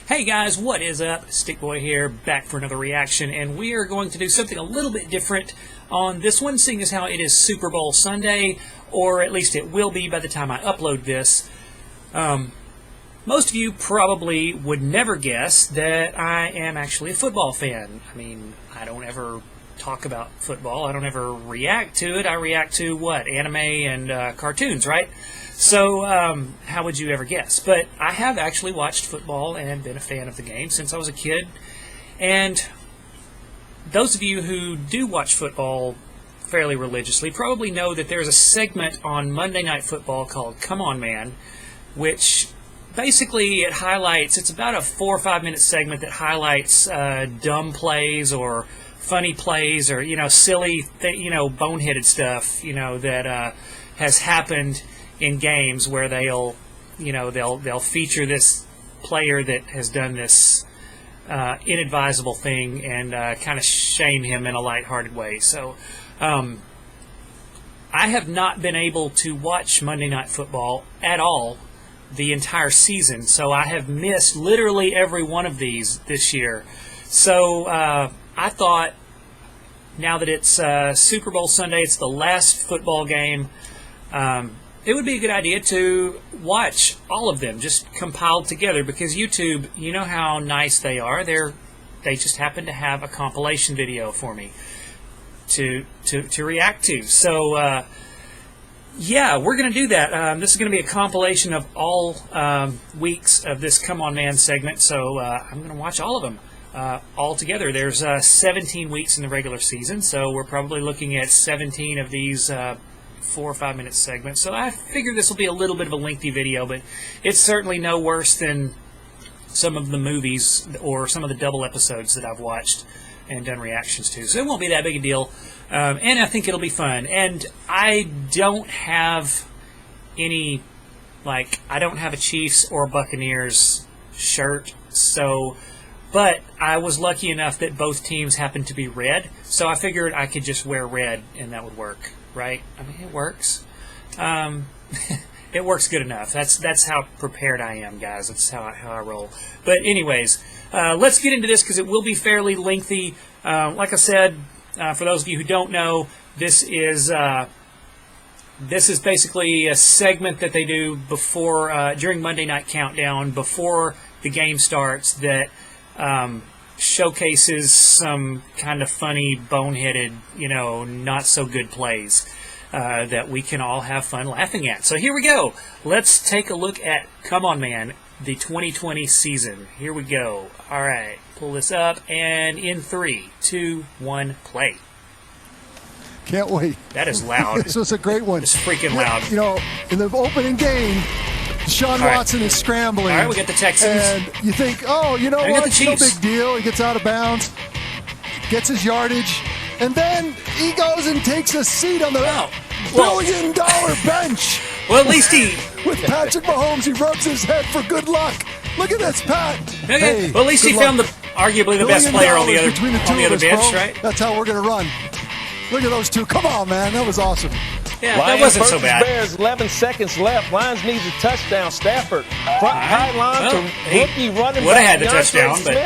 Hey guys, what is up? Stickboy here, back for another reaction, and we are going to do something a little bit different on this one, seeing as how it is Super Bowl Sunday, or at least it will be by the time I upload this. Most of you probably would never guess that I am actually a football fan. I mean, I don't ever talk about football. I don't ever react to it. I react to, what, anime and cartoons, right? So, how would you ever guess? But I have actually watched football and been a fan of the game since I was a kid. And those of you who do watch football fairly religiously probably know that there's a segment on Monday Night Football called Come On Man, which basically it highlights, it's about a 4 or 5 minute segment that highlights dumb plays or funny plays or, silly, boneheaded stuff, that has happened in games where they'll feature this player that has done this inadvisable thing and kind of shame him in a lighthearted way. So I have not been able to watch Monday Night Football at all the entire season, so I have missed literally every one of these this year. So I thought, now that it's Super Bowl Sunday, it's the last football game, it would be a good idea to watch all of them, just compiled together, because YouTube, you know how nice they are. They just happen to have a compilation video for me to react to. So, yeah, we're going to do that. This is going to be a compilation of all weeks of this Come On Man segment, so I'm going to watch all of them all together. There's 17 weeks in the regular season, so we're probably looking at 17 of these 4 or 5 minute segments. So I figure this will be a little bit of a lengthy video, but it's certainly no worse than some of the movies or some of the double episodes that I've watched and done reactions to. So it won't be that big a deal. And I think it'll be fun. And I don't have any, I don't have a Chiefs or Buccaneers shirt, but I was lucky enough that both teams happened to be red, so I figured I could just wear red and that would work, right? I mean, it works. It works good enough. That's how prepared I am, guys. That's how I roll. But anyways, let's get into this because it will be fairly lengthy. Like I said, for those of you who don't know, this is basically a segment that they do before during Monday Night Countdown, before the game starts, that showcases some kind of funny, boneheaded, not so good plays that we can all have fun laughing at. So here we go. Let's take a look at Come On Man, the 2020 season. Here we go. All right, pull this up, and in 3, 2, 1, play. Can't wait. That is loud. This was a great one. It's freaking loud. In the opening game, Deshaun Watson is scrambling. All right, we got the Texans. And you think, what? No big deal. He gets out of bounds, gets his yardage, and then he goes and takes a seat on the billion-dollar bench. Well, at least with Patrick Mahomes, he rubs his head for good luck. Look at this, Pat. Okay. Hey, well, at least he found arguably the best player on the other bench, right? That's how we're going to run. Look at those two. Come on, man. That was awesome. Yeah, that wasn't so bad. Bears, 11 seconds left. Lions needs a touchdown. Stafford, front pylon to rookie running back. Would have had the touchdown, but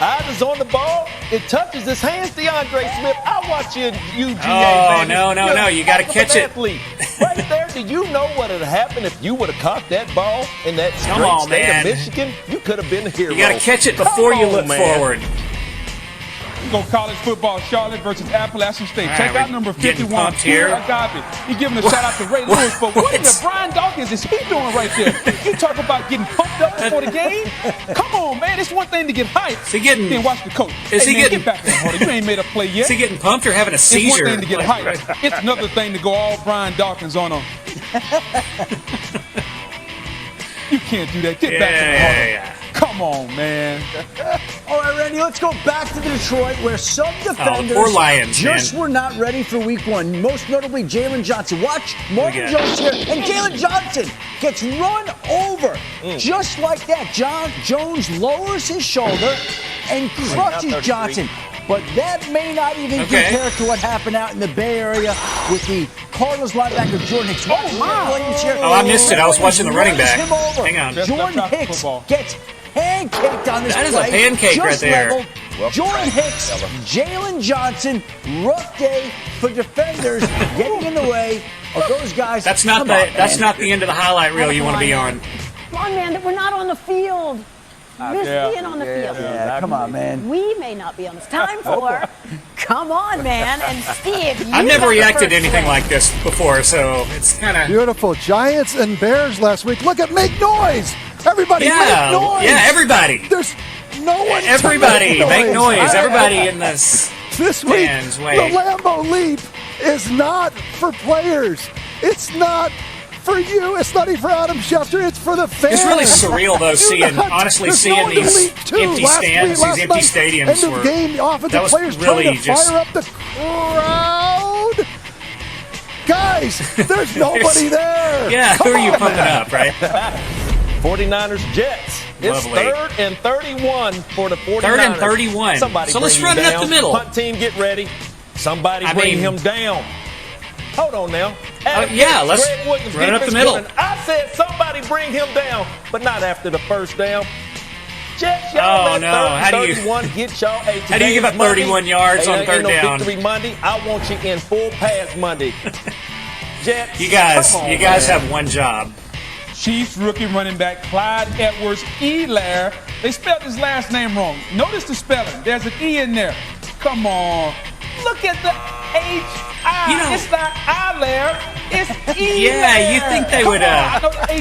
eyes is on the ball. It touches his hands, DeAndre Smith. I watch you, UGA. Oh, no. You got to catch it. Right there. Do you know what would have happened if you would have caught that ball in that great state of Michigan? You could have been a hero. You got to catch it before you look forward. Go college football, Charlotte versus Appalachian State. Check out number 51, Pierre Agave. He's giving a shout out to Ray Lewis, but what is Brian Dawkins is he doing right there? You talk about getting pumped up before the game? Come on, man. It's one thing to get hyped. Then watch the coach. Get back there, you ain't made a play yet. Is he getting pumped or having a seizure? It's one thing to get hyped. It's another thing to go all Brian Dawkins on him. You can't do that. Get back to the huddle. Come on, man. All right, Randy, let's go back to Detroit, where some defenders were not ready for week one. Most notably, Jalen Johnson. Watch Marvin Jones here, and Jalen Johnson gets run over. Just like that, Jones lowers his shoulder and crushes Johnson. But that may not even compare to what happened out in the Bay Area with the Cardinals linebacker Jordan Hicks. Oh, I missed it. I was watching the running back. Hang on. Jordan Hicks gets pancaked on this play. That is a pancake right there. Leveled. Jordan Hicks, Jalen Johnson, rough day for defenders getting in the way of those guys. That's not the end of the highlight reel you want to be on. Come on, man. We're not on the field. Miss being on the field. Yeah, come on, man. We may not be on this. Time for come on, man. And Steve, I've never reacted to anything like this before, so it's kind of beautiful. Giants and Bears last week. Look at make noise. Everybody make noise. Yeah, everybody. There's no one. Everybody make noise. Everybody in this week. The Lambeau Leap is not for players. It's not for you. It's not even for Adam Schefter. It's for the fans. It's really surreal, though, seeing these empty stands, these empty stadiums. End of game, the offensive players really trying to fire up the crowd. Guys, there's nobody there. Yeah, who are you pumping up, right? 49ers Jets. It's Lovely. 3rd and 31 for the 49ers. 3rd and 31. Somebody so let's bring run him it down. up the middle. Punt team, get ready. Somebody bring him down. Hold on now. Let's Greg Williams, run it up the middle. I said somebody bring him down, but not after the first down. Jets, y'all How do you 31, get y'all How do you give up 31 yards on third down? Victory Monday. I want you in full pass Monday. Jets, you guys on, have one job. Chiefs rookie running back Clyde Edwards-Helaire. They spelled his last name wrong. Notice the spelling. There's an E in there. Come on. Look at the H-I. It's not I-Lair. It's E. Yeah, you think they would,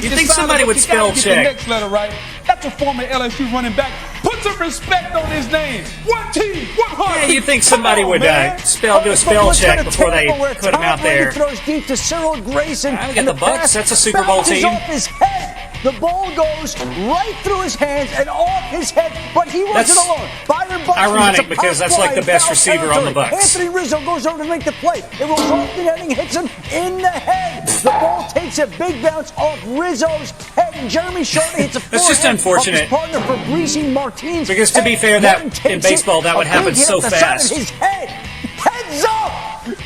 you think somebody would spell check. The next letter right. That's a former LSU running back. Put some respect on his name. One team, one heart. Yeah, you think somebody would do a spell check before they put him out there. Throws deep to Cyril Grayson. We got the Bucs. That's a Super Bowl team. Off his head. The ball goes right through his hands and off his head, but he wasn't alone. Byron Buxton, ironic because that's like the best receiver on the Bucs. Anthony Rizzo goes over to make the play. It rolls off the head and hits him in the head. The ball takes a big bounce off Rizzo's head, and Jeremy Shorty hits a That's just unfortunate. His partner Fabrice Martinez. Because to be fair, that in baseball that would happen so fast. His head, heads up!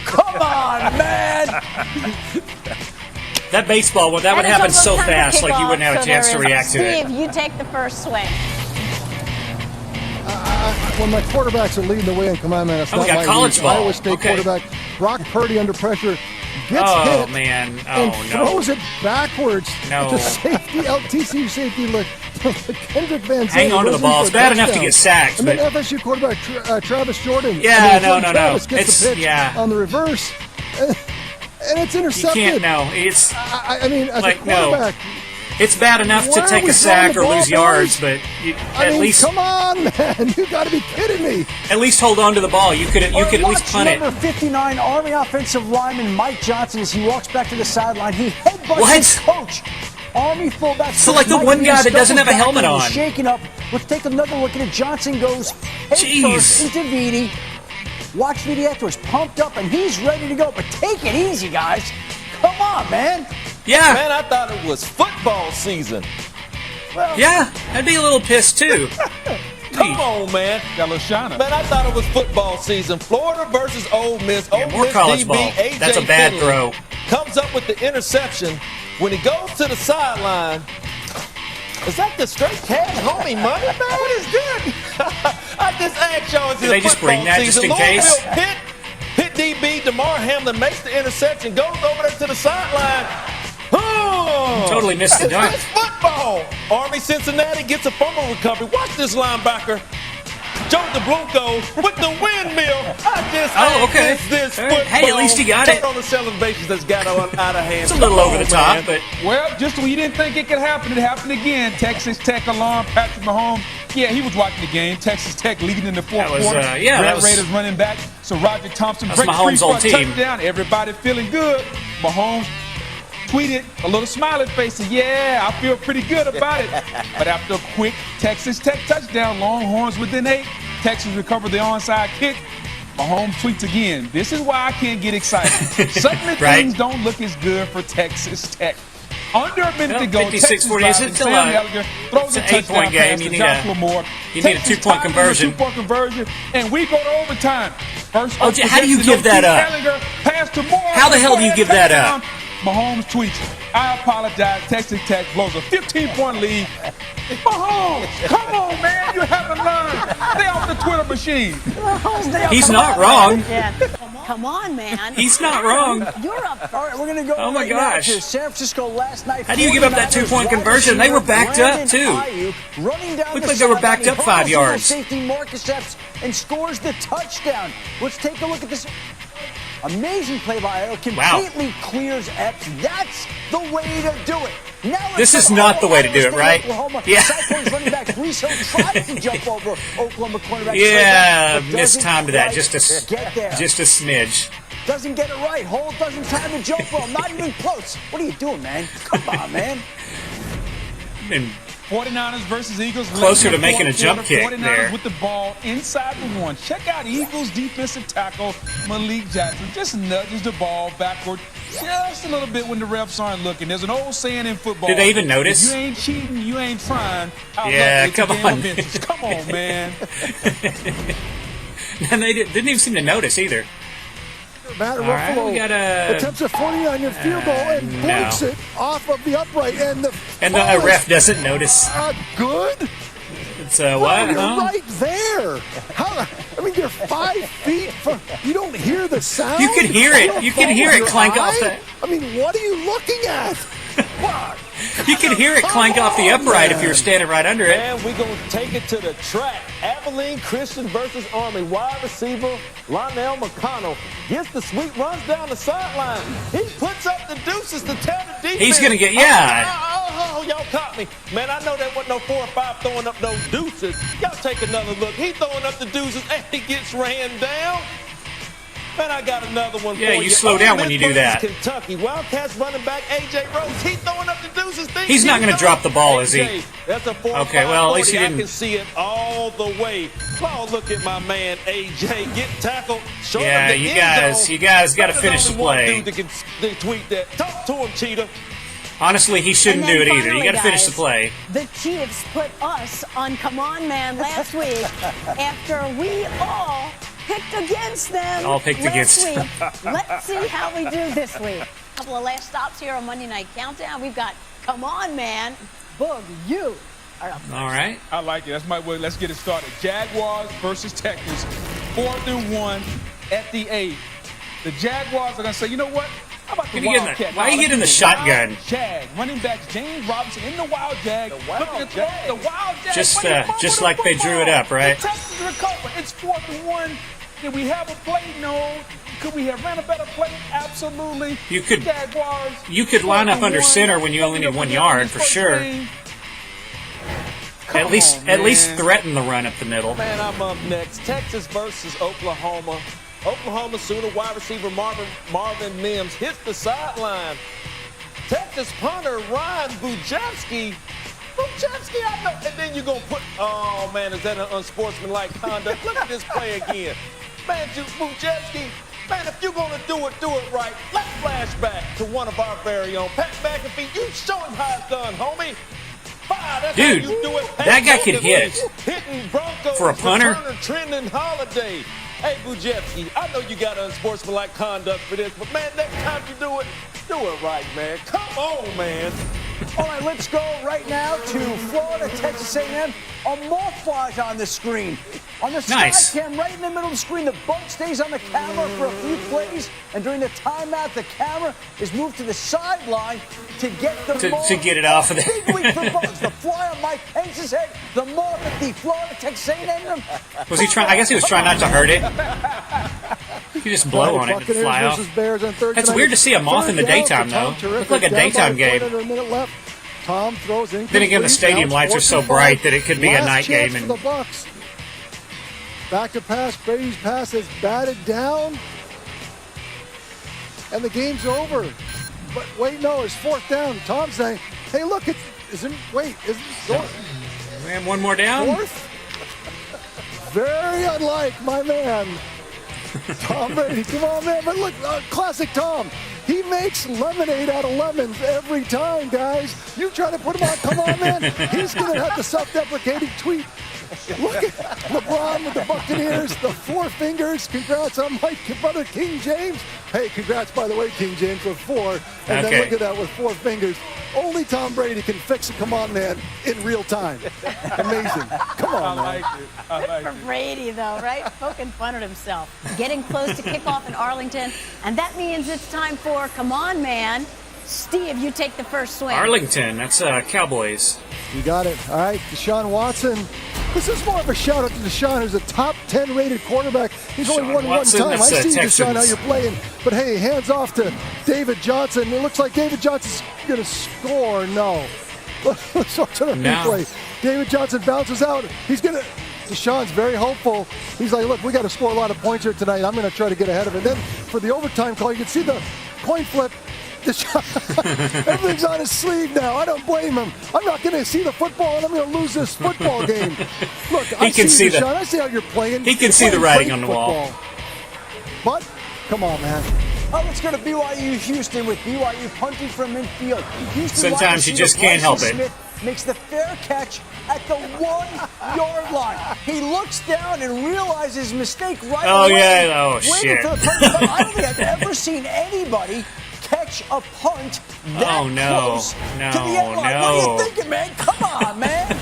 Come on, man! That baseball, that would happen so fast, like you wouldn't have a chance to react to it. Steve, you take the first swing. When my quarterbacks are leading the way in command, man, it's not my college ball. Iowa State quarterback Brock Purdy under pressure gets hit and throws it backwards. No. The safety, TCU safety, look. Kendrick Van Hang on to the ball. It's bad enough to get sacked. And then FSU quarterback Travis Jordan. Yeah, Travis gets the pitch on the reverse. And it's intercepted. You can't, it's. I mean, as a quarterback. It's bad enough to take a sack or lose yards, but at least. Come on, man. You got to be kidding me. At least hold on to the ball. You could at least punt it. Number 59, Army offensive lineman Mike Johnson, as he walks back to the sideline, he headbutts his coach. Army fullback. So like the one guy that doesn't have a helmet on. Shaking up. Let's take another look at it. Johnson goes head first into Vidi. Watch Vidi afterwards, pumped up, and he's ready to go. But take it easy, guys. Come on, man. Yeah. Man, I thought it was football season. Well, yeah, I'd be a little pissed too. Come on, man. Got a little shiner. Man, I thought it was football season. Florida versus Ole Miss. Yeah, more college DB, ball. AJ That's a bad Finley throw. Comes up with the interception. When he goes to the sideline, is that the straight cash homie money, man? What is good? I just asked y'all. Did they just bring that just in case? Hit DB. DeMar Hamlin makes the interception, goes over there to the sideline. Totally missed the dunk. It's football. Army Cincinnati gets a fumble recovery. Watch this linebacker. Joe DeBlanco with the windmill. This football. Hey, at least he got it. On the celebrations that's got out of hand. It's a little over the top, but well, just when you didn't think it could happen, it happened again. Texas Tech alum Patrick Mahomes. Yeah, he was watching the game. Texas Tech leading in the fourth quarter. Red Raiders running back. So Roger Thompson breaks free for a touchdown. Everybody feeling good. Mahomes tweeted a little smiley face. Said, yeah, I feel pretty good about it. But after a quick Texas Tech touchdown, Longhorns within 8. Texas recovered the onside kick. Mahomes tweets again. This is why I can't get excited. Suddenly things don't look as good for Texas Tech. Under a minute to go, 56-48. It's still Sam Ellinger throws an a touchdown 8-point game. pass to Joshua Moore. You need a 2-point conversion. 2-point conversion, and we go to overtime. First, how do you give that up? Pass to Moore. How the hell do you give that up? Mahomes tweets, I apologize. Texas Tech blows a 15-point lead. Mahomes, come on, man. You haven't learned. Stay off the Twitter machine. He's not wrong. Yeah. Come on, man. He's not wrong. You're up. All right, we're going to go Oh, my right now gosh. to San Francisco last night. How do you give up that 2-point conversion? They were backed up, too. Running down Looked the like they were sideline. backed up 5 He yards. Safety Marcus Epps and scores the touchdown. Let's take a look at this. Amazing play by Iowa. Completely clears Epps. That's the way to do it. Now this is not the way to do it, right? Yeah. Cyclones running back Brees Hill tried to jump over Oklahoma cornerback. Yeah, Slater, mistimed that just get there. just a smidge. Doesn't get it right. Hole doesn't time the jump well. Not even close. What are you doing, man? Come on, man. And 49ers versus Eagles. Closer to making a jump kick 49ers there. with the ball inside the 1. Check out Eagles defensive tackle Malik Jackson. Just nudges the ball backward just a little bit when the refs aren't looking. There's an old saying in football. Did they even notice? If you ain't cheating, you ain't trying. Yeah, come on. Come on, man. And they didn't even seem to notice either. Matt right, Ruffalo we got a- attempts a 49-yard field goal and breaks no. it off of the upright. And the ref doesn't notice. Good? It's Bro, what? you're Huh? right there. How? I mean, you're 5 feet from. You don't hear the sound. You can hear it. You can hear it clank off the. I mean, what are you looking at? What? You can hear it clank off the upright if you were standing right under it. And we're going to take it to the track. Abilene Christian versus Army. Wide receiver Lionel McConnell gets the sweep, runs down the sideline. He puts up the deuces to tell the defense. He's going to get, yeah. Oh, y'all caught me. Man, I know that wasn't no 4 or 5 throwing up those deuces. Y'all take another look. He's throwing up the deuces and he gets ran down. Man, I got another one Yeah, for you slow down when you do that. Kentucky. Wildcats running back A.J. Rose. He's throwing up the deuces. He's not going to drop the ball, is he? That's a 4 Okay, well, at least he I didn't. can see it all the way. Oh, look at my man A.J. get tackled. Short Yeah, of the you end guys zone. got to finish the There's only one play. dude that can tweet that. Talk to him, Cheetah. Honestly, he shouldn't And do then it either. You finally, got to finish the guys, play. The Chiefs put us on Come On Man last week after we all picked against them All picked last against. week. Let's see how we do this week. A couple of last stops here on Monday Night Countdown. We've got Come On Man, Boog, you are up. All right. I like it. That's my way. Let's get it started. Jaguars versus Texans. 4th and 1 at the 8. The Jaguars are going to say, you know what? How about the Wildcat? Why are you getting the shotgun? Wild Jag. Running backs James Robinson in the Wild Jag. The Wild Looking to throw Jag. the Wild Jag. Just, Running forward just with like the they drew it football. up, right? The Texans recover. It's 4th and 1. Did we have a play? No. Could we have ran a better play? Absolutely. You could- Jaguars. You could line up 4th and under 1. center when you only need 1 yard, for sure. At least threaten the run up the middle. Man, I'm up next. Texas versus Oklahoma. Oklahoma Sooner wide receiver Marvin Mims hits the sideline. Texas punter Ryan Bujevsky. I know. And then you're going to put, oh, man, is that an unsportsmanlike conduct? Look at this play again. Man, Bujevsky, man, if you're going to do it right, let's flash back to one of our very own. Pat McAfee, you show him how it's done, homie. That's Dude, how you do it. that guy can hit. Hitting Broncos For a punter? returner Trendon Holiday. Hey, Bujevsky, I know you got unsportsmanlike conduct for this, but, man, next time you do it right, man. Come on, man. All right, let's go right now to Florida, Texas A&M. A montage on the screen. On the Nice. sky cam, right in the middle of the screen, the boat stays on the camera for a few plays, and during the timeout, the camera is moved to the sideline to get the To get it off of there. Big week for Bugs. The fly on Mike Pence's head. The moth at the Florida, Texas A&M. Was he trying? I guess he was trying not to hurt it. You could just blow on it and Buccaneers fly off. versus Bears on third That's tonight. weird to see a moth in the Third down daytime, for though. Tom. Terrific. Looked like a Down by daytime a game. point under a minute left. Tom throws in. Then again, the stadium lights are so bright that it could be a night game. For And the Bucks. Back to pass. Brady's pass is batted down, and the game's over. But wait, no, it's 4th down. Tom's saying, "Hey, look, isn't we have one more down. 4th?" Very unlike my man, Tom Brady. Come on, man! But look, classic Tom. He makes lemonade out of lemons every time, guys. You try to put him on, come on, man. He's going to have the self-deprecating tweet. Look at LeBron with the Buccaneers, the 4 fingers. Congrats on my brother King James. Hey, congrats, by the way, King James, with 4. And then look at that with 4 fingers. Only Tom Brady can fix a come on man in real time. Amazing. Come on, man. I like it. For Brady, though, right? Poking fun at himself. Getting close to kickoff in Arlington. And that means it's time for come on, man. Steve, you take the first swing. Arlington, that's Cowboys. You got it. All right, Deshaun Watson. This is more of a shout out to Deshaun, who's a top 10 rated quarterback. He's only won Watson, one time. I see Texans. Deshaun how you're playing, but hey, hands off to David Johnson. It looks like David Johnson's going to score. No. Let's watch the replay. David Johnson bounces out. He's going to. Deshaun's very hopeful. He's like, look, we got to score a lot of points here tonight. I'm going to try to get ahead of it. Then for the overtime call, you can see the coin flip. Everything's on his sleeve now. I don't blame him. I'm not going to see the football, and I'm going to lose this football game. Look, I see Deshaun. I see how you're playing. He can see the writing on the wall. But, come on, man. Oh, let's go to BYU Houston with BYU punting from midfield. Houston Sometimes you just can't help it. Smith makes the fair catch at the 1-yard line. He looks down and realizes his mistake right away. Oh, shit. For the I don't think I've ever seen anybody catch a punt that close to the end line. What are you thinking, man? Come on, man.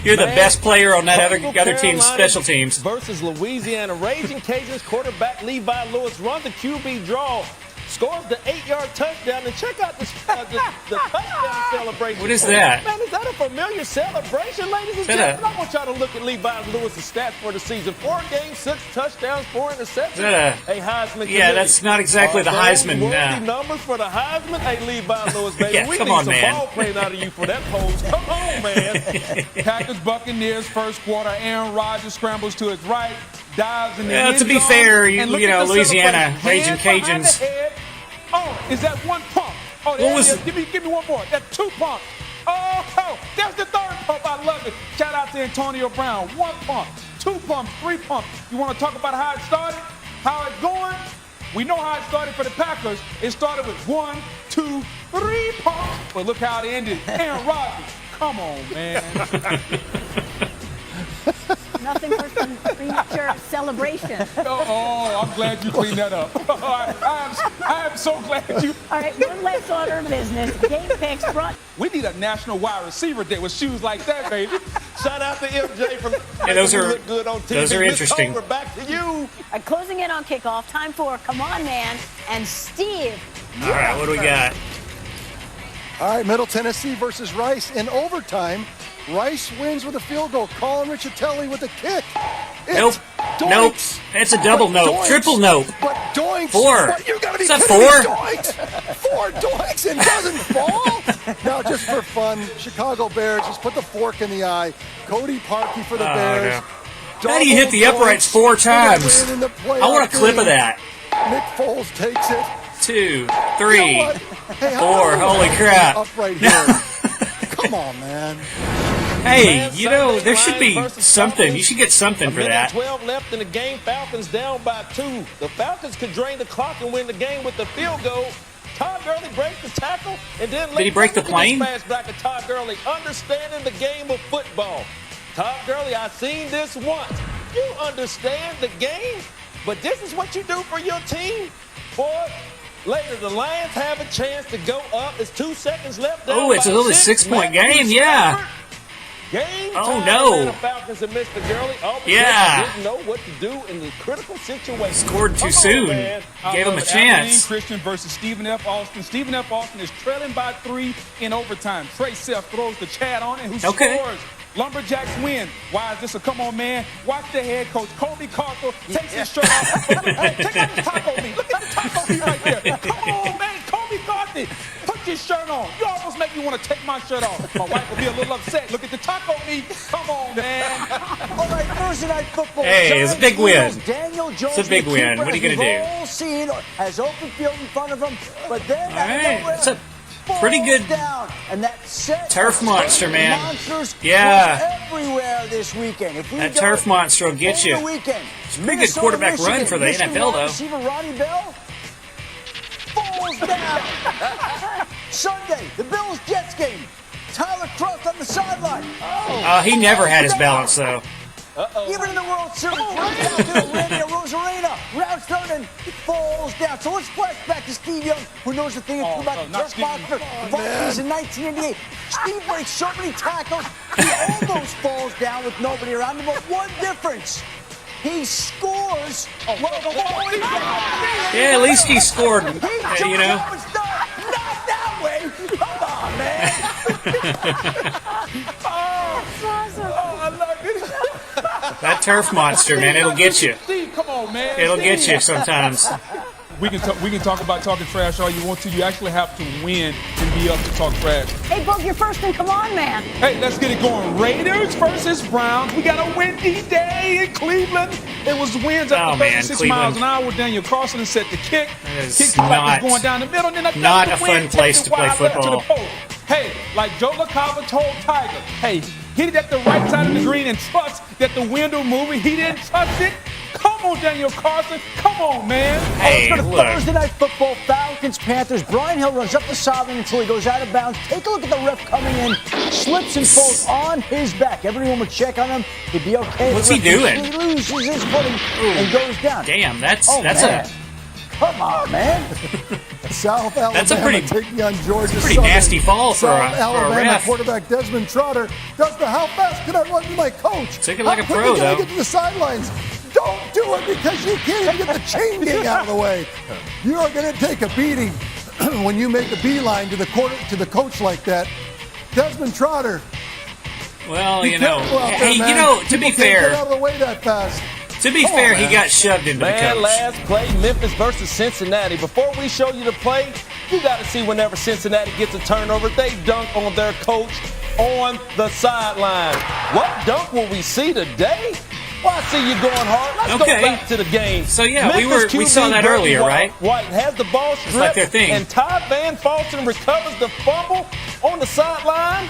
You're the best player on that other team's special teams. Versus Louisiana. Raging Cajuns quarterback Levi Lewis runs the QB draw, scores the 8-yard touchdown, and check out the touchdown celebration. What is that? Man, is that a familiar celebration, ladies and gentlemen? I want y'all to look at Levi Lewis' stats for the season. 4 games, 6 touchdowns, 4 interceptions. A Heisman. Yeah, that's not exactly the Heisman. Worthy numbers for the Heisman. Hey, Levi Lewis, baby, we need some ball playing out of you for that pose. Come on, man. Packers Buccaneers first quarter. Aaron Rodgers scrambles to his right, dives in the end to be zone, fair, Louisiana, Raging Cajuns. Oh, is that one pump? Oh, there it is. Give me one more. That's 2 pumps. Oh, there's the 3rd pump. I love it. Shout out to Antonio Brown. 1 pump, 2 pumps, 3 pumps. You want to talk about how it started? How it's going? We know how it started for the Packers. It started with 1, 2, 3 pumps. But look how it ended. Aaron Rodgers. Come on, man. Nothing for some premature celebration. Oh, I'm glad you cleaned that up. I am so glad you. All right, one less order of business. Game picks brought. We need a national wide receiver day with shoes like that, baby. Shout out to MJ for those are look good on TV. Those are interesting. Over, back to you. Closing in on kickoff. Time for Come On Man and Steve. All right, what do we got? All right, Middle Tennessee versus Rice in overtime. Rice wins with a field goal. Colin Richatelli with a kick. Nope. It's a double nope. Doinks. Triple nope. But Doinks. 4. But you gotta be Is that kidding 4? Me, Doinks. 4 Doinks and doesn't fall. Now, just for fun, Chicago Bears just put the fork in the eye. Cody Parkey for the Bears. No. How do you hit the uprights 4 times? I want a clip of that. Nick Foles takes it. 2, 3, You know 4. Holy crap. Upright here. Come on, man. Hey, there should be something. You should get something for that. 12 left in the game. Falcons down by 2. The Falcons could drain the clock and win the game with the field goal. Todd Gurley breaks the tackle and then did he break the plane? Smash back at Todd Gurley, understanding the game of football. Todd Gurley, I've seen this once. You understand the game, but this is what you do for your team. Boy, later the Lions have a chance to go up. There's 2 seconds left. Oh, it's a little 6-point game, yeah. Game oh time, no! The Falcons and Mr. Gurley. Didn't know what to do in the critical situation. Scored too soon. Gave him a chance. Christian versus Stephen F. Austin. Stephen F. Austin is trailing by 3 in overtime. Trey Seth throws the Chad on it, who scores. Lumberjacks win. Why is this a come on, man? Watch the head coach, Kobe Carter, takes his shirt off. Hey, check out the taco meat. Look at the taco meat right there. Come on, man. Kobe Carter, put your shirt on. You almost make me want to take my shirt off. My wife will be a little upset. Look at the taco meat. Come on, man. All right, Thursday Night Football. Hey, it's a big win. Daniel Jones, it's a big win. What are you going to do? All seen has open field in front of him, but then it's a pretty good down, and that set turf monster, man. Everywhere this weekend. If we that turf monster will get you. It's a pretty good quarterback run for the NFL, though. Receiver Ronnie Bell falls down. Sunday, the Bills-Jets game. Tyler Croft on the sideline. He never had his balance, though. Even in the World Series, right down to Randy Rosarena. Round third and falls down. So let's flash back to Steve Young, who knows the thing about Jeff Monster. Vikings in 1988. Steve breaks so many tackles, he almost falls down with nobody around him. But one difference. He scores. Yeah, at least he scored. You know. Not that way. Come on, man. I love it. That turf monster, man, it'll get you. Steve, come on, man. It'll get you sometimes. We can talk about talking trash all you want to. You actually have to win and be up to talk trash. Hey, Boog, you're first and come on, man. Hey, let's get it going. Raiders versus Browns. We got a windy day in Cleveland. It was winds up to 36 miles an hour. Daniel Carlson set the kick. Kick was going down the middle. And then not a fun place to play football. Hey, like Joe LaCava told Tiger, hey, hit it at the right side of the green and trust that the wind will move it. He didn't trust it. Come on, Daniel Carlson. Come on, man. Hey, let's go to Thursday Night Football, Falcons, Panthers. Brian Hill runs up the sideline until he goes out of bounds. Take a look at the ref coming in. Slips and falls on his back. Everyone would check on him. He'd be okay. What's he doing? He loses his footing and goes down. Damn, that's man. Come on, man. South Alabama taking on Georgia pretty nasty fall for Alabama a ref. Quarterback Desmond Trotter does the how fast can I run to my coach? Took it like a pro, how quickly can I though. get to the sidelines? Don't do it because you can't even get the chain gang out of the way. You are going to take a beating when you make a beeline to the coach like that. Desmond Trotter. Well, to be fair, to be fair, he got shoved into the coach. Last play, Memphis versus Cincinnati. Before we show you the play, you got to see whenever Cincinnati gets a turnover, they dunk on their coach on the sideline. What dunk will we see today? Well, I see you going hard. Let's go back to the game. So, yeah, Memphis we saw that earlier, right? White has the ball stripped, like their thing. and Ty Van Fulton recovers the fumble on the sideline.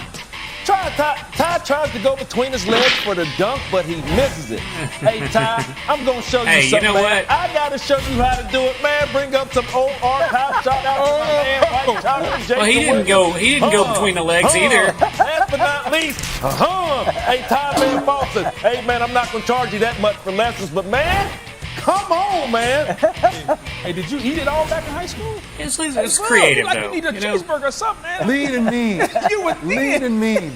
Ty tries to go between his legs for the dunk, but he misses it. Hey, Ty, I'm going to show you something, you know man. what? I got to show you how to do it, man. Bring up some old archive. Shout out to my man, White Chocolate. Well, he didn't go between the legs either. Last but not least, hey, Ty Van Fulton. Hey, man, I'm not going to charge you that much for lessons, but, man, come on, man. Hey, did you eat it all back in high school? It's creative, like though. You need a cheeseburger or something, man. Lean and mean. You would Lean and mean.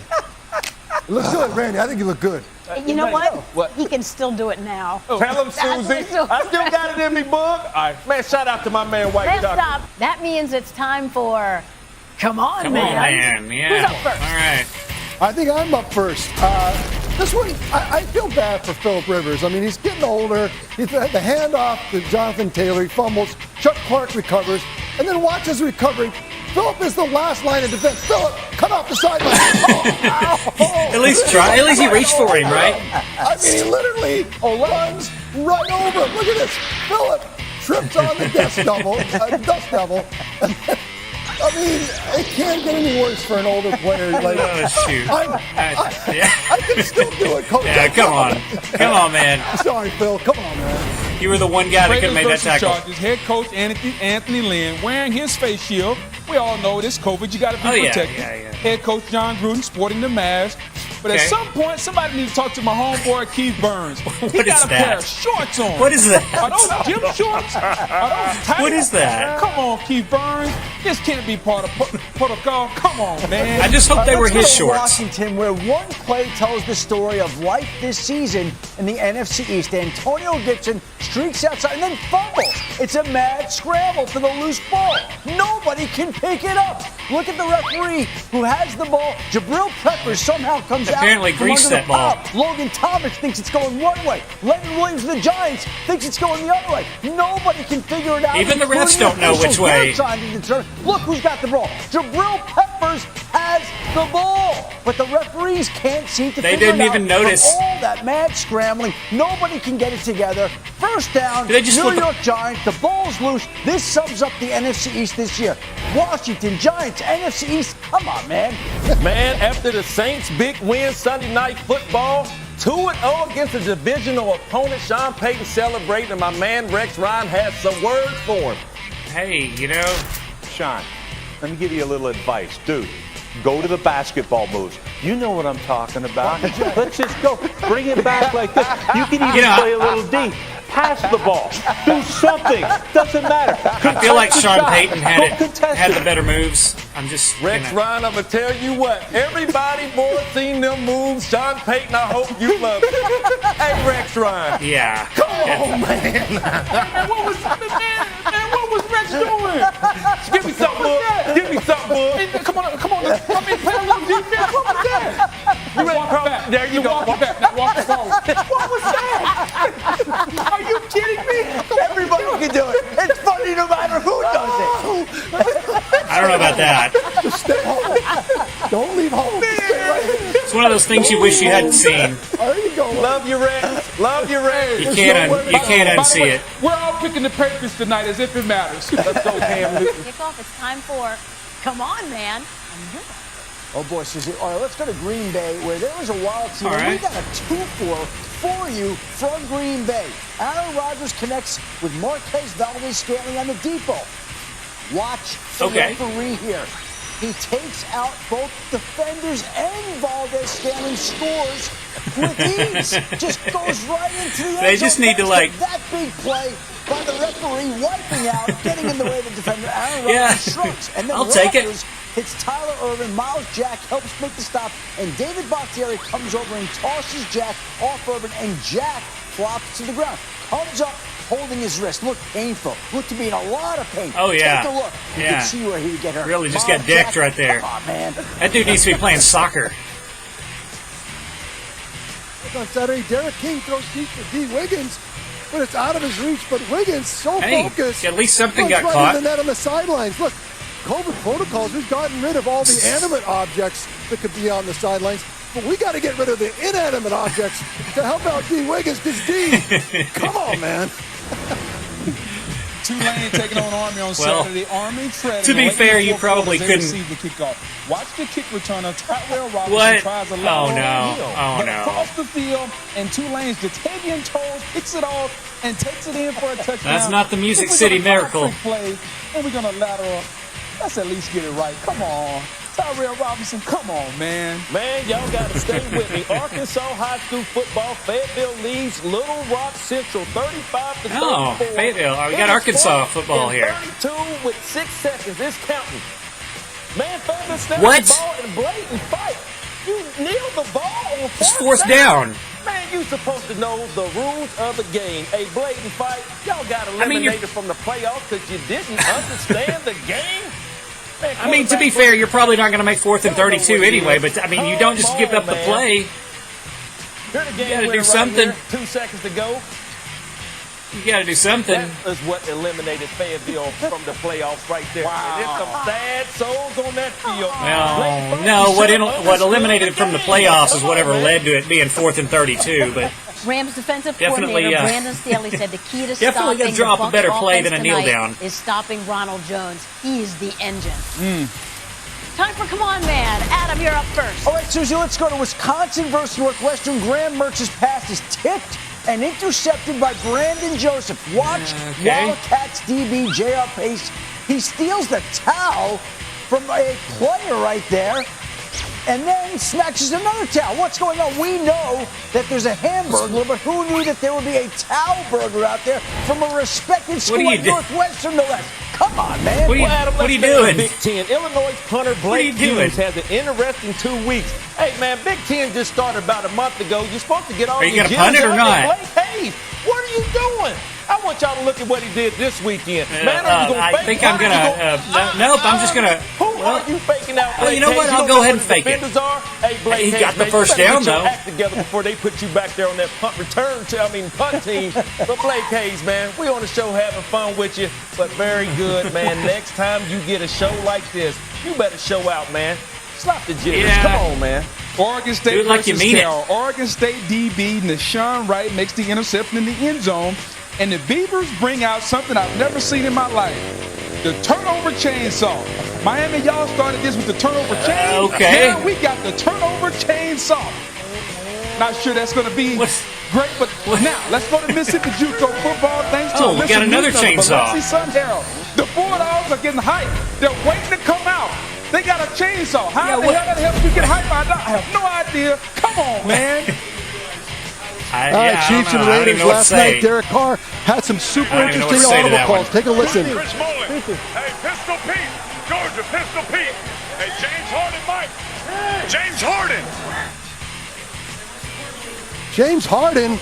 It looks good, Randy. I think you look good. You know what? He can still do it now. Tell him, Susie. I still got it in me, Boog. All right, man, shout out to my man, White Next Chocolate. up, that means it's time for Come On, Come Man. on, man. Yeah. Who's up first? All right. I think I'm up first. This one, I feel bad for Phillip Rivers. I mean, he's getting older. He's had the handoff to Jonathan Taylor. He fumbles. Chuck Clark recovers. And then watch his recovery. Phillip is the last line of defense. Phillip, cut off the sideline. At least try. At least he reached for him, right? I mean, he literally runs right over him. Look at this. Phillip trips on the dust devil. I mean, it can't get any worse for an older player. Like, shoot. I can still do it, Coach. Yeah, come on. Come on, man. Sorry, Phil. Come on, man. You were the one guy that could have made that tackle. Chargers, head coach Anthony Lynn wearing his face shield. We all know this COVID. You got to be protected. Yeah. Head coach John Gruden sporting the mask. But at some point, somebody needs to talk to my homeboy Keith Burns. He got a pair of shorts on. What is that? Are those gym shorts? Are those tight? What is that? Come on, Keith Burns. This can't be part of protocol. Come on, man. I just hope they were his Let's go to shorts. Washington, where one play tells the story of life this season in the NFC East. Antonio Gibson streaks outside and then fumbles. It's a mad scramble for the loose ball. Nobody can pick it up. Look at the referee who has the ball. Jabril Peppers somehow comes Apparently out from greased under that the ball. pop. Logan Thomas thinks it's going one way. Leonard Williams of the Giants thinks it's going the other way. Nobody can figure it out. Even the refs including don't know which officials. way. They're trying to determine. Look who's got the ball. Jabril Peppers has the ball, but the referees can't seem to They figure didn't it out. even notice. From all that mad scrambling, nobody can get it together. First down, They just New flip York Giants. The ball's loose. This sums up the NFC East this year. Washington Giants, NFC East. Come on, man. Man, after the Saints' big win Sunday Night Football, 2-0 against a divisional opponent, Sean Payton celebrating, and my man Rex Ryan has some words for him. Hey, Sean, let me give you a little advice. Dude, Go to the basketball moves. You know what I'm talking about. Let's just go. Bring it back like this. You can even play a little D. Pass the ball. Do something. Doesn't matter. I feel like Sean Payton had the better moves. I'm just Rex Ryan, I'm going to tell you what. Everybody, boy, seen them moves. Sean Payton, I hope you love it. Hey, Rex Ryan. Yeah. Come on, man. What was Rex doing? Give me something, bud. Give me something, bud. Hey, come on. Come in, play a little defense. What was that? You ready to Walk come? back. There you go. Walk it back. Now walk it forward. What was that? Are you kidding me? Everybody can do it. It's funny no matter who does it. I don't know about that. Just stay home. Don't leave home. Stay right here. It's one of those things you wish you hadn't seen. There you go. Love you, Rex. Love you, Rex. You can't unsee it. We're all picking the Patriots tonight as if it matters. Let's go, Cam Newton. Kickoff. It's time for Come On, Man. Oh, boy, Susie. All right, let's go to Green Bay, where there was a wild team. All right. We got a 2-4 for you from Green Bay. Aaron Rodgers connects with Marquez Valdez-Scantling on the depot. Watch the referee here. He takes out both defenders and Valdez-Scantling scores with ease. Just goes right into the end zone. They just need to, like... That big play by the referee wiping out, getting in the way of the defender. Aaron Rodgers shrugs. And then I'll take it. Hits Tyler Irvin. Miles Jack helps make the stop. And David Bakhtiari comes over and tosses Jack off Irvin. And Jack flops to the ground. Comes up holding his wrist. Looked painful. Looked to be in a lot of pain. Oh, yeah. Take a look. You can see where he would get hurt. Really just Miles got decked Jack, right there. Come on, man. That dude needs to be playing soccer. On Saturday, Derek King throws deep for D. Wiggins, but it's out of his reach. But Wiggins, so focused. At least something got right caught. in the net on the sidelines. Look, COVID protocols, we've gotten rid of all the animate objects that could be on the sidelines. But we got to get rid of the inanimate objects to help out D. Wiggins, because D, come on, man. Tulane taking on Army on Saturday. Army treading. To be fair, you probably couldn't. Receive the kickoff. Watch the kick returner. Tyrell Robinson What? tries a Oh, lateral no. heel. Oh, But no. across the field, and Tulane's Jatavian Toles picks it off and takes it in for a touchdown. That's not the Music If we're City gonna Miracle. Play, and we're going to lateral. Let's at least get it right. Come on. Tyrell Robinson, come on, man. Man, y'all got to stay with me. Arkansas high school football. Fayetteville leads Little Rock Central 35-34. Oh, Fayetteville. Oh, we got Arkansas football here. 32 with 6 seconds. It's counting. Man, Fayetteville snapped What? the ball in blatant fight. You nailed the ball on It's fourth down. Man, you supposed to know the rules of the game. A blatant fight. Y'all got eliminated from the playoffs because you didn't understand the game. Man, I mean, to be fair, you're probably not going to make 4th and 32 anyway, but, I mean, you don't just give up the play. You're the game You got to do winner something. Right here. 2 seconds to go. You got to do something. That is what eliminated Fayetteville from the playoffs right there. Wow. And there's some sad souls on that field. Well, no, what eliminated it from the playoffs is whatever led to it being 4th and 32, but... Rams defensive Definitely, coordinator Brandon Staley said the key to definitely stopping gonna drop the a better Bucs play than a kneel offense down. tonight is stopping Ronald Jones. He's the engine. Time for Come On Man. Adam, you're up first. All right, Susie, let's go to Wisconsin versus Northwestern. Graham Mertz's pass is tipped and intercepted by Brandon Joseph. Watch Wildcats DB J.R. Pace. He steals the towel from a player right there and then snatches another towel. What's going on? We know that there's a hamburger, but who knew that there would be a towel burger out there from a respected school like Northwestern, no less? Come on, man. What are you doing? Big Ten. Illinois punter Blake Hughes has an interesting 2 weeks. Hey, man, Big Ten just started about a month ago. You're supposed to get all your gonna punt it or not? Blake Hayes, what are you doing? I want y'all to look at what he did this weekend. Man, are you going to fake? I think I'm going to... Nope, I'm just going to... Who are you faking out, Blake Well, you know what? Hayes? I'll go ahead and fake it. Hey, Blake He Hayes, got the man, first you better down, get your though. act together before they put you back there on that punt team. But Blake Hayes, man, we on the show having fun with you, but very good, man. Next time you get a show like this, you better show out, man. Slap the jitters. Yeah. Come on, man. Oregon State Do it like you versus mean it. Cal. Oregon State DB Nashawn Wright makes the interception in the end zone, and the Beavers bring out something I've never seen in my life. The turnover chainsaw. Miami, y'all started this with the turnover chain. Okay. Now we got the turnover chainsaw. Not sure that's going to be great, but now let's go to Mississippi JUCO football. Thanks to we got another chainsaw. Sun Herald. The Bulldogs are getting hyped. They're waiting to come out. They got a chainsaw. How the hell that helps you get hype? I have no idea. Come on, man. All right, Chiefs and Raiders last night. Derek Carr had some super interesting audible calls. Take a listen. Chris Mullin. Hey, Pistol Pete. Georgia, Pistol Pete. Hey, James Harden, Mike. James Harden. James Harden.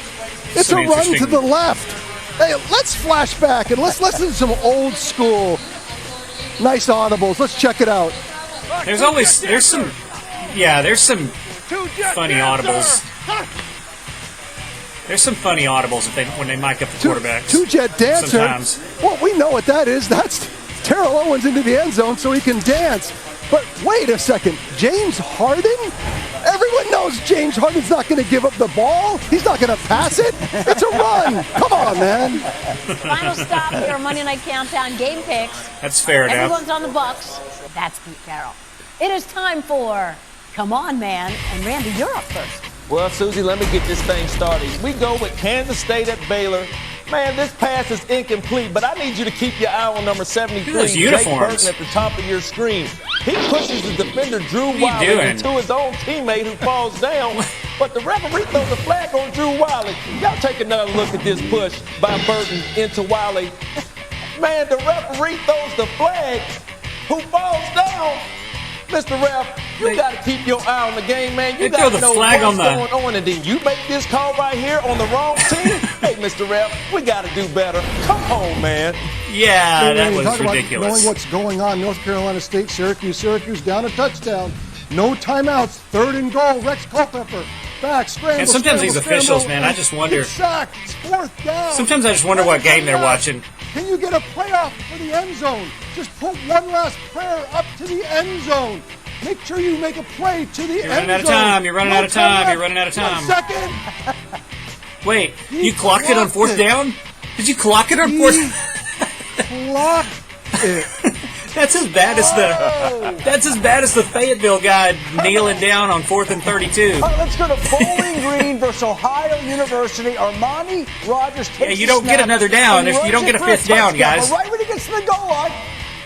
It's a run to the left. Hey, let's flash back and let's listen to some old school nice audibles. Let's check it out. There's some funny audibles. There's some funny audibles when they mic up the quarterbacks. Two-jet dancer. Sometimes. Well, we know what that is. That's Terrell Owens into the end zone so he can dance. But wait a second. James Harden? Everyone knows James Harden's not going to give up the ball. He's not going to pass it. It's a run. Come on, man. Final stop here, Monday Night Countdown game picks. That's fair enough. Everyone's on the Bucks. That's Pete Carroll. It is time for Come On, Man. And Randy, you're up first. Well, Susie, let me get this thing started. We go with Kansas State at Baylor. Man, this pass is incomplete, but I need you to keep your eye on number 73, Jake Burton, at the top of your screen. He pushes the defender Drew Wiley into his own teammate who falls down, but the referee throws a flag on Drew Wiley. Y'all take another look at this push by Burton into Wiley. Man, the referee throws the flag. Who falls down? Mr. Ref, you got to keep your eye on the game, man. You got to know what's going on, and then you make this call right here on the wrong team. Hey, Mr. Ref, we got to do better. Come on, man. Yeah, that was ridiculous. Knowing what's going on, North Carolina State, Syracuse down a touchdown. No timeouts, 3rd and goal. Rex Culpepper back, scramble. And sometimes these officials, man, I just wonder. Sacked. It's 4th down. Sometimes I just wonder what game they're watching. Can you get a playoff for the end zone? Just put one last prayer up to the end zone. Make sure you make a play to the end zone. You're running out of time. You're running out of time. 1 second. Wait, you clocked it on 4th down? Did you clock it on 4th? Clocked it. That's as bad as the Fayetteville guy kneeling down on 4th and 32. All right, let's go to Bowling Green versus Ohio University. Armani Rogers takes you don't get another down if you don't get a 5th down, guys. But right when he gets to the goal line,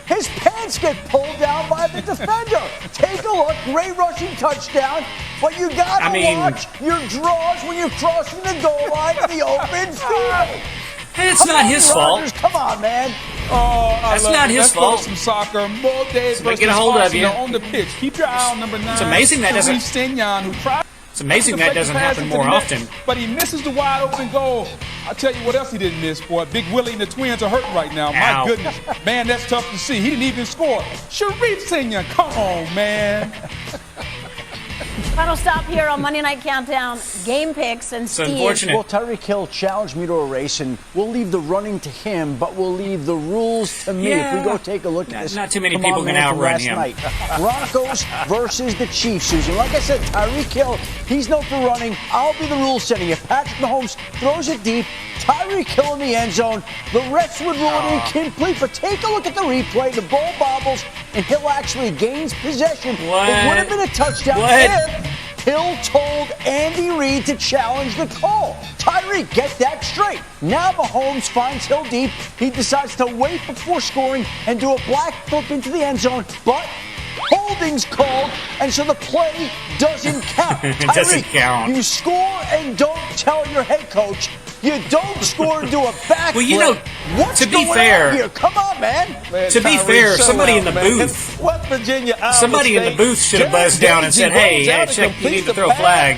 his pants get pulled down by the defender. Take a look, great rushing touchdown, but you gotta watch your draws when you're crossing the goal line in the open field. Hey, it's not his fault. Come on, man. Oh, that's not his fault. Let's go to some soccer. More days get a hold of you on the pitch. Keep your eye on number 9. It's amazing that doesn't. It's amazing that doesn't happen more often. But he misses the wide open goal. I'll tell you what else he didn't miss, boy. Big Willie and the Twins are hurting right now. My goodness. Man, that's tough to see. He didn't even score. Sharif Senior, come on, man. Final stop here on Monday Night Countdown. Game picks and Steve. Unfortunate. Well, Tyreek Hill challenged me to a race, and we'll leave the running to him, but we'll leave the rules to me. Yeah. If we go take a look at this. Not too many people can outrun him. Broncos versus the Chiefs, Susan. Like I said, Tyreek Hill, he's known for running. I'll be the rule setting. If Patrick Mahomes throws it deep, Tyreek Hill in the end zone, the refs would rule it incomplete. But take a look at the replay. The ball bobbles, and Hill actually gains possession. What? It would have been a touchdown if Hill told Andy Reid to challenge the call. Tyreek, get that straight. Now Mahomes finds Hill deep. He decides to wait before scoring and do a black flip into the end zone, but holding's called, and so the play doesn't count. It doesn't count. You score and don't tell your head coach. You don't score and do a backflip. Well, you know, what's to be going fair, on here? Come on, man. To be fair, somebody in the booth, West Virginia, somebody in the booth should have buzzed down and said, "Hey, check, you need to throw a flag."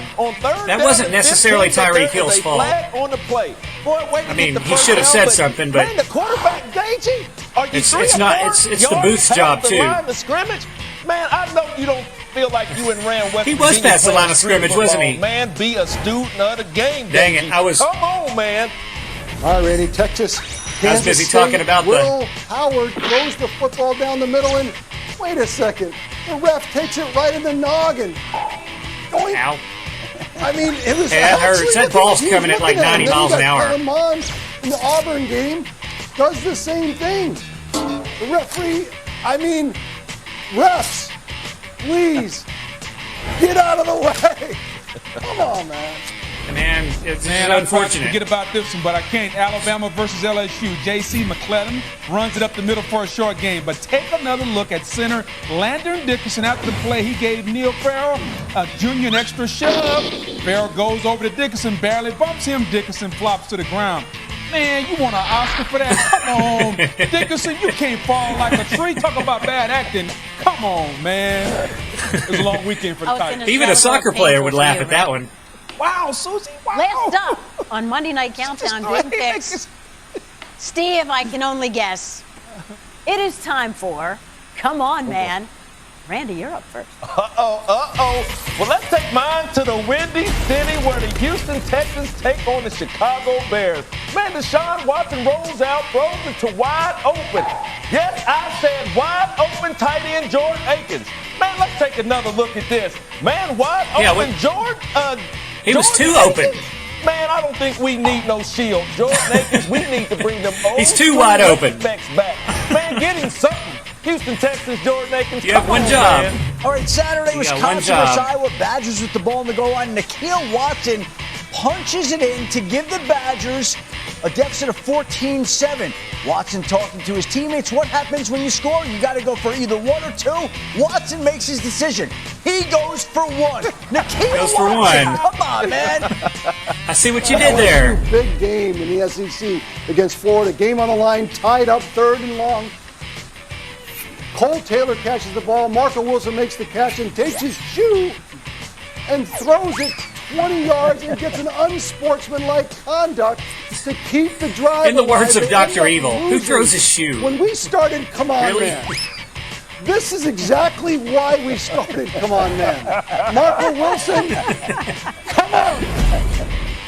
That wasn't necessarily Tyreek Hill's fault. On the play. Boy, I mean, he should have said something, but man, the quarterback Gagey, are you it's not. It's the booth's job too. The scrimmage, man. I know you don't feel like you and Ram West. He was past the line of scrimmage, wasn't he? Man, be a student of the game. Dang it, I was. Come on, man. All right, Randy, Texas. I was busy talking about Will Howard throws the football down the middle, and wait a second, the ref takes it right in the noggin. Ow. I mean, it was. Hey, that hurts. That ball's coming at like 90 miles an hour. Kellen Mond in the Auburn game does the same thing. The referee, refs, please get out of the way. Come on, man. Man, it's unfortunate. Forget about this one, but I can't. Alabama versus LSU. J.C. McClellan runs it up the middle for a short game. But take another look at center Landon Dickerson. After the play, he gave Neil Farrell Jr. an extra shove. Farrell goes over to Dickerson, barely bumps him. Dickerson flops to the ground. Man, you want an Oscar for that? Come on, Dickerson, you can't fall like a tree. Talk about bad acting. Come on, man. It was a long weekend for the Titans. Even a soccer player would laugh at that one. Wow, Susie, wow. Last up on Monday Night Countdown, Game Fix. Steve, I can only guess. It is time for Come On, Man. Randy, you're up first. Well, let's take mine to the Windy City where the Houston Texans take on the Chicago Bears. Man, Deshaun Watson rolls out, throws it to wide open. Yes, I said wide open tight end Jordan Akins. Man, let's take another look at this. Man, wide open Jordan. He was too open. Man, I don't think we need no shield. Jordan Akins, we need to bring them old. He's too wide open. Back. Man, get him something. Houston Texans, Jordan Akins. You have one job. All right, Saturday, Wisconsin versus Iowa. Badgers with the ball on the goal line. Nikhil Watson punches it in to give the Badgers a deficit of 14-7. Watson talking to his teammates. What happens when you score? You got to go for either one or two. Watson makes his decision. He goes for one. Nikhil goes for Watson. one. Come on, man. I see what you did there. Big game in the SEC against Florida. Game on the line, tied up, 3rd and long. Cole Taylor catches the ball. Marco Wilson makes the catch and takes his shoe and throws it 20 yards and gets an unsportsmanlike conduct to keep the drive. In the words alive. of Dr. Evil, who throws his shoe? When we started Come On Really? Man, this is exactly why we started Come On Man. Marco Wilson, come on.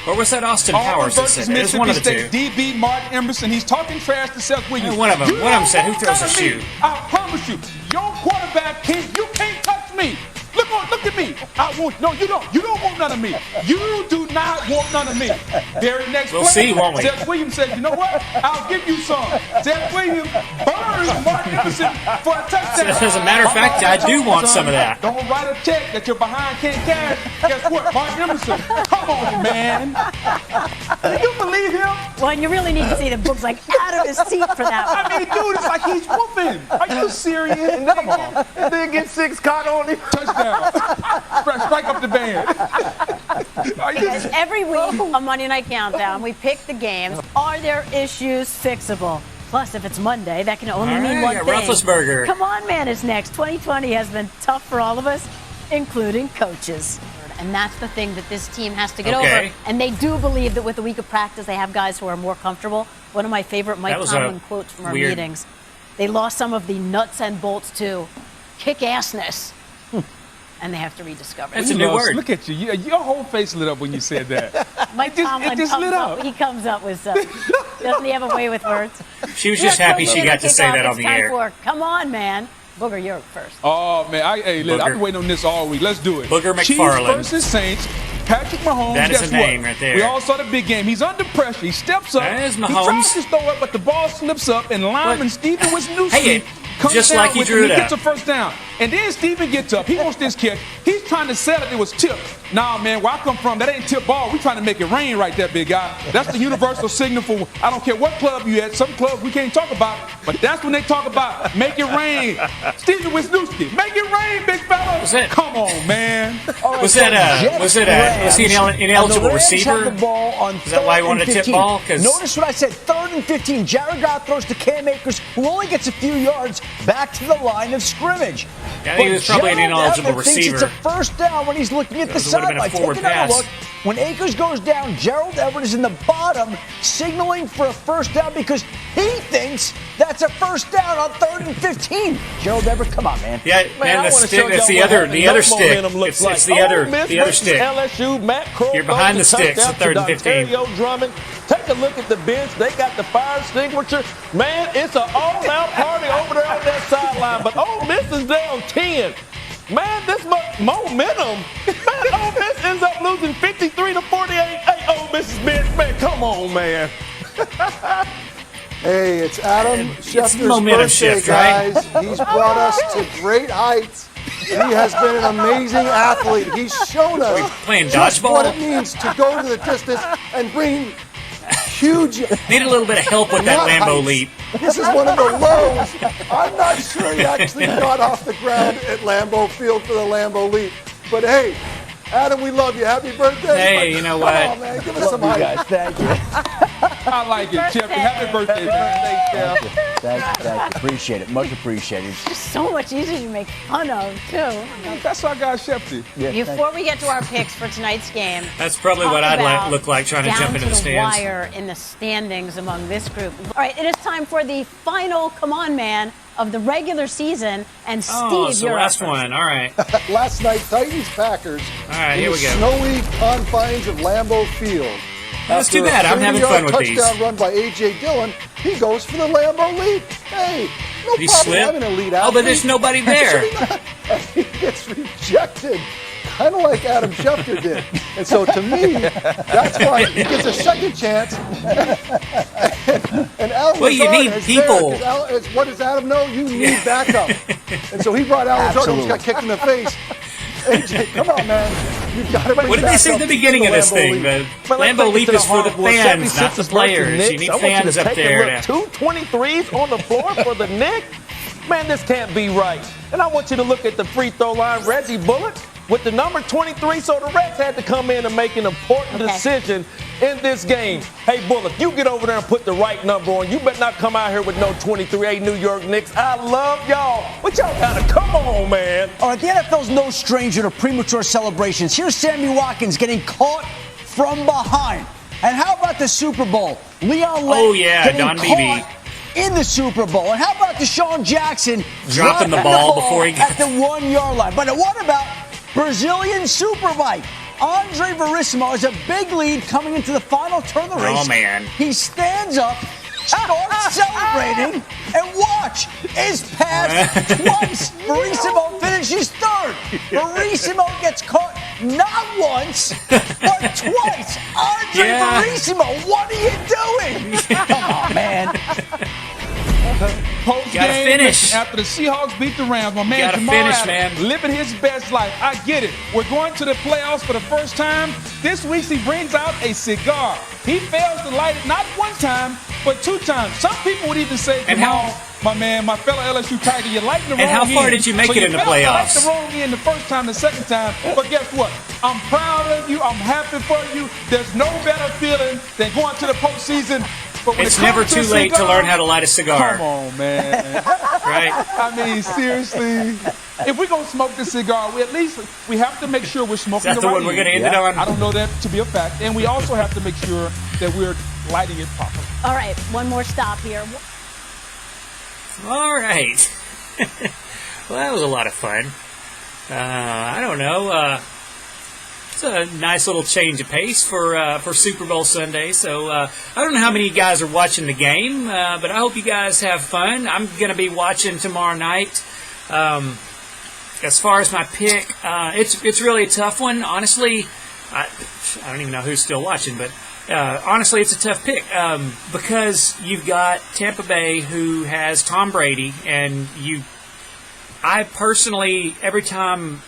Or was that Austin Powers that said it? It was one of the two. DB Mark Emerson. He's talking trash to Seth Williams. One of them said, who throws a shoe? I promise you, your quarterback you can't touch me. Look at me. You don't want none of me. You do not want none of me. Very next We'll play, see, won't we? Seth Williams said, you know what? I'll give you some. Seth Williams burns Mark Emerson for a touchdown. As a matter of fact, I do want some of that. Don't write a check that you're behind can't cash. Guess what? Mark Emerson. Come on, man. Can you believe him? Well, and you really need to see the Boog's like out of his seat for that one. I mean, dude, it's like he's whooping. Are you serious? Come on. And then get 6 caught on him. Touchdown. Strike up the band. Because every week on Monday Night Countdown, we pick the games. Are there issues fixable? Plus, if it's Monday, that can only mean one thing. Roethlisberger. Come on, man, is next. 2020 has been tough for all of us, including coaches. And that's the thing that this team has to get over. And they do believe that with a week of practice, they have guys who are more comfortable. One of my favorite Mike Tomlin quotes from our meetings. They lost some of the nuts and bolts to kick-assness. And they have to rediscover it. That's a new word. Look at you. Your whole face lit up when you said that. Mike Tomlin he comes up with stuff. Doesn't he have a way with words? She was just happy she got to say that on the air. Come on, man. Booger, you're first. Oh, man. I've been waiting on this all week. Let's do it. Booger McFarland. Chiefs versus Saints. Patrick Mahomes. That is a name right there. We all saw the big game. He's under pressure. He steps up. That is Mahomes. He tries to throw it, but the ball slips up, and lineman Steven Wisniewski comes just down like he with drew it. it He up. gets a first down. And then Steven gets up. He wants this kick. He's trying to sell it. It was tipped. Nah, man, where I come from, that ain't tip ball. We trying to make it rain right there, big guy. That's the universal signal for, I don't care what club you at. Some clubs we can't talk about, but that's when they talk about make it rain. Steven Wisniewski, make it rain, big fella. Come on, man. Was he an ineligible receiver? The ball on Is that why he wanted a tip ball? Notice what I said, 3rd and 15. Jared Goff throws to Cam Akers, who only gets a few yards back to the line of scrimmage. Yeah, he was probably an ineligible receiver. It's a first down when he's looking at the sideline. Take another look. When Akers goes down, Gerald Everett is in the bottom, signaling for a first down because he thinks that's a first down on 3rd and 15. Gerald Everett, come on, man. Yeah, man, that's the other stick. It's the other stick. LSU, Matt Crow. You're behind the sticks at 3rd and 15. Drummond. Take a look at the bench. They got the fire extinguisher. Man, it's an all-out party over there on that sideline. But Ole Miss is down 10. Man, this much momentum. Man, Ole Miss ends up losing 53-48. Hey, Ole Miss's bench, man, come on, man. Hey, it's Adam Schefter's momentum birthday, shift, right? guys. He's brought us to great heights. He has been an amazing athlete. He's shown us playing just dodgeball? what it means to go to the distance and bring huge. Need a little bit of help with that Lambeau leap. This is one of the lows. I'm not sure he actually got off the ground at Lambeau Field for the Lambeau leap. But hey, Adam, we love you. Happy birthday. Hey, you know what? Come on, man. Give us some hype. Guys, thank you. I like it, Chip. Happy birthday, man. Thank you. Appreciate it. Much appreciated. There's so much easier to make fun of, too. That's our guy, Shefty. Yeah, Before we get to our picks for tonight's game, That's probably what I'd look like trying to down jump into the stands. wire in the standings among this group. All right, it is time for the final come on man of the regular season, and Steve, Oh, so you're last up first. one. All right. Last night, Titans-Packers All right, in here the we go. snowy confines of Lambeau Field. That's too After bad. a I'm having fun 30-yard with these. touchdown run by A.J. Dillon, he goes for the Lambeau leap. Hey, no Did he problem slip? having an elite Oh, athlete. but there's nobody there. And he gets rejected, kind of like Adam Schefter did. And so to me, that's why he gets a second chance. And Al Well, you Lazard need is people. there, 'cause what does Adam know? You need backup. And so he brought Al Lazard, who got kicked in the face. AJ, come on, man. You've got to bring What did they say at the beginning of this thing? The Lambeau leap is for the fans, not the players. You need fans up there. 223s on the floor for the Knicks? Man, this can't be right. And I want you to look at the free throw line. Reggie Bullock with the number 23, so the Reds had to come in and make an important decision in this game. Hey, Bullock, you get over there and put the right number on. You better not come out here with no 23. Hey, New York Knicks, I love y'all. But y'all gotta come on, man. All right, the NFL's no stranger to premature celebrations. Here's Sammy Watkins getting caught from behind. And how about the Super Bowl? Leon Lett getting Don caught Beebe in the Super Bowl. And how about Deshaun Jackson dropping the ball before he got at the 1 yard line? But what about Brazilian Superbike? Andre Verissimo has a big lead coming into the final turn of the race. Oh, man. He stands up, starts celebrating, and watch, is passed twice. Verissimo finishes third. Verissimo gets caught not once, but twice. Andre Verissimo, what are you doing? Come on, man. Gotta finish. After the Seahawks beat the Rams, my man Gotta Jamal finish, Adams man. living his best life. I get it. We're going to the playoffs for the first time. This week he brings out a cigar. He fails to light it not one time, but 2 times. Some people would even say, And Jamal, my man, my fellow LSU Tiger, you're lighting the wrong end. And how far did you make it in the You playoffs? light the wrong end the first time, the second time. But guess what? I'm proud of you. I'm happy for you. There's no better feeling than going to the postseason. But when It's it never comes to too late to cigar, learn how to light a cigar. Come on, man. Right? I mean, seriously. If we're going to smoke the cigar, we have to make sure we're smoking Is that the one we're going to end it on? I don't know that to be a fact. And we also have to make sure that we're lighting it properly. All right, one more stop here. All right. Well, that was a lot of fun. I don't know. It's a nice little change of pace for Super Bowl Sunday. So I don't know how many of you guys are watching the game, but I hope you guys have fun. I'm going to be watching tomorrow night. As far as my pick, it's really a tough one. Honestly, I don't even know who's still watching, but honestly, it's a tough pick because you've got Tampa Bay, who has Tom Brady, and I personally, every time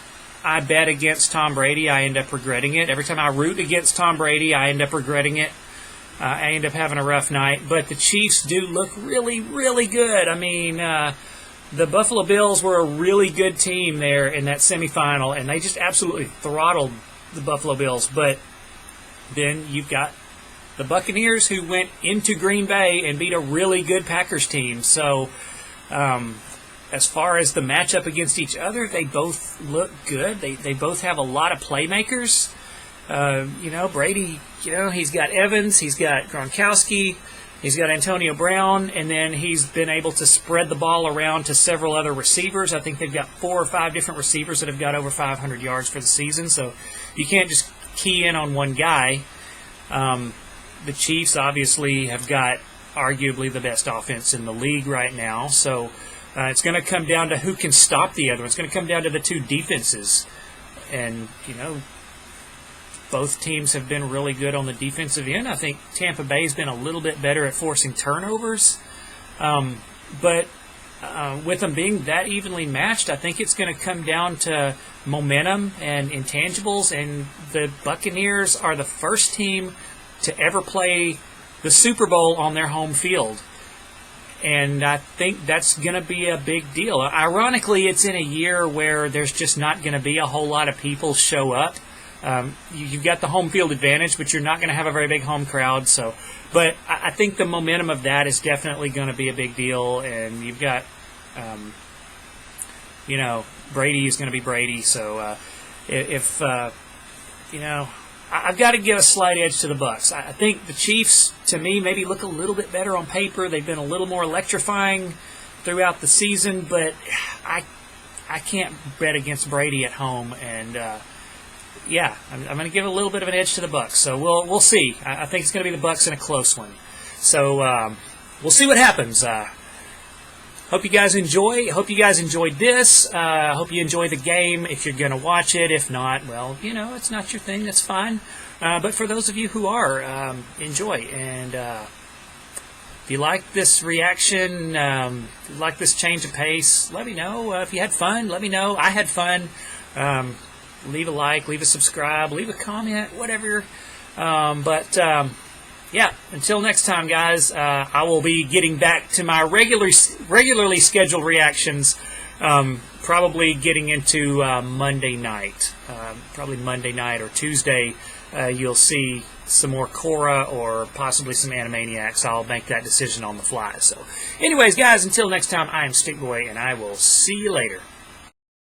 I bet against Tom Brady, I end up regretting it. Every time I root against Tom Brady, I end up regretting it. I end up having a rough night. But the Chiefs do look really, really good. I mean, the Buffalo Bills were a really good team there in that semifinal, and they just absolutely throttled the Buffalo Bills. But then you've got the Buccaneers, who went into Green Bay and beat a really good Packers team. So, as far as the matchup against each other, they both look good. They both have a lot of playmakers. Brady, he's got Evans, he's got Gronkowski, he's got Antonio Brown, and then he's been able to spread the ball around to several other receivers. I think they've got 4 or 5 different receivers that have got over 500 yards for the season, so you can't just key in on one guy. The Chiefs obviously have got arguably the best offense in the league right now, so it's going to come down to who can stop the other. It's going to come down to the 2 defenses. And, both teams have been really good on the defensive end. I think Tampa Bay's been a little bit better at forcing turnovers. But with them being that evenly matched, I think it's going to come down to momentum and intangibles, and the Buccaneers are the first team to ever play the Super Bowl on their home field. And I think that's going to be a big deal. Ironically, it's in a year where there's just not going to be a whole lot of people show up. You've got the home field advantage, but you're not going to have a very big home crowd. But I think the momentum of that is definitely going to be a big deal. And you've got, Brady is going to be Brady. So if I've got to give a slight edge to the Bucs. I think the Chiefs, to me, maybe look a little bit better on paper. They've been a little more electrifying throughout the season, but I can't bet against Brady at home. And I'm going to give a little bit of an edge to the Bucs. So we'll see. I think it's going to be the Bucs in a close one. So we'll see what happens. Hope you guys enjoy. Hope you guys enjoyed this. Hope you enjoy the game if you're going to watch it. If not, well, it's not your thing. That's fine. But for those of you who are, enjoy. And if you like this reaction, if you like this change of pace, let me know. If you had fun, let me know. I had fun. Leave a like, leave a subscribe, leave a comment, whatever. Until next time, guys, I will be getting back to my regularly scheduled reactions, probably getting into Monday night. Probably Monday night or Tuesday, you'll see some more Korra or possibly some Animaniacs. I'll make that decision on the fly. So, anyways, guys, until next time, I am Stick Boy, and I will see you later.